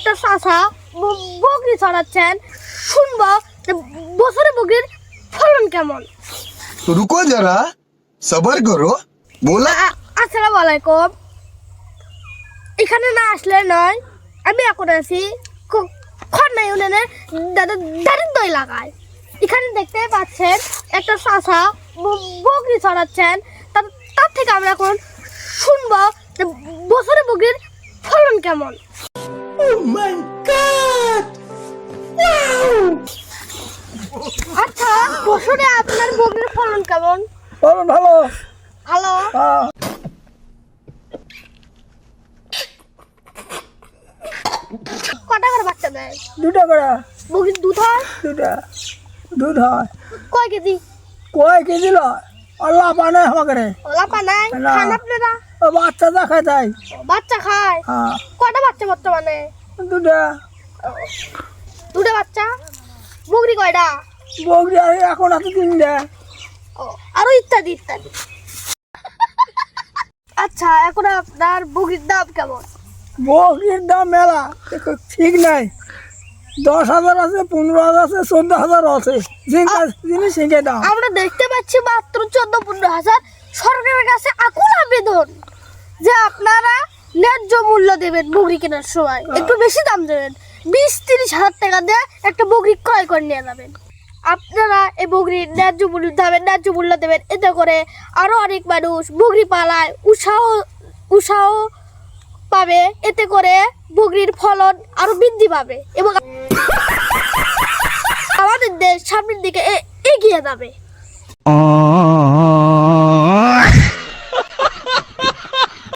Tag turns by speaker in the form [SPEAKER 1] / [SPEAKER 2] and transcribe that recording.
[SPEAKER 1] একটা চাচা বকরি ছড়াচ্ছেন, শুনবো বছরে বকরির ফলন কেমন।
[SPEAKER 2] रुको जरा सबर करो बोला।
[SPEAKER 1] আসসালামু আলাইকুম। এখানে না আসলে নয়, আমি এখন আছি খন্না ইউনিয়নের দারিদ্র এলাকায়। এখানে দেখতে পাচ্ছেন একটা চাচা বকরি ছড়াচ্ছেন, তার থেকে আমরা এখন শুনবো বছরে বকরির ফলন কেমন। আচ্ছা, বছরে আপনার বকরির ফলন কেমন?
[SPEAKER 3] ফলন ভালো।
[SPEAKER 1] ভালো। কটা করে বাচ্চা দেয়?
[SPEAKER 3] 2টা করে।
[SPEAKER 1] বকরির দুধ হয়?
[SPEAKER 3] 2টা দুধ হয়।
[SPEAKER 1] কয় কেজি?
[SPEAKER 3] কয় কেজি লয়? আল্লাহ পানে আমাকে
[SPEAKER 1] লাপা নাই?
[SPEAKER 3] না।
[SPEAKER 1] খান আপনারা?
[SPEAKER 3] ও বাচ্চা যা খায় তাই।
[SPEAKER 1] বাচ্চা খায়?
[SPEAKER 3] হ্যাঁ
[SPEAKER 1] কয়টা বাচ্চা বর্তমানে?
[SPEAKER 3] 2টা।
[SPEAKER 1] দুটো বাচ্চা? বকরি কয়টা?
[SPEAKER 3] বকরি এখন আছে 3টা।
[SPEAKER 1] আরো ইত্যাদি ইত্যাদি। আচ্ছা, এখন আপনার বকরির দাম কেমন?
[SPEAKER 3] বকরির দাম মেলা, ঠিক নাই। 10,000 আছে, 15,000 আছে, 14,000 আছে। জিনিস শিখে দাম।
[SPEAKER 1] আমরা দেখতে পাচ্ছি মাত্র 14-15,000। সরকারের কাছে আকুল আবেদন যে আপনারা ন্যায্য মূল্য দেবেন, বকরি কেনার সময় একটু বেশি দাম দেবেন। 20-30 হাজার টাকা দিয়ে একটা বকরি ক্রয় করে নিয়ে যাবেন। আপনারা এই বকরির ন্যায্য মূল্য দেবেন, এতে করে আরো অনেক মানুষ বকরি পালায় উৎসাহ পাবে। এতে করে বকরির ফলন আরো বৃদ্ধি পাবে এবং আমাদের দেশ সামনের দিকে এগিয়ে যাবে।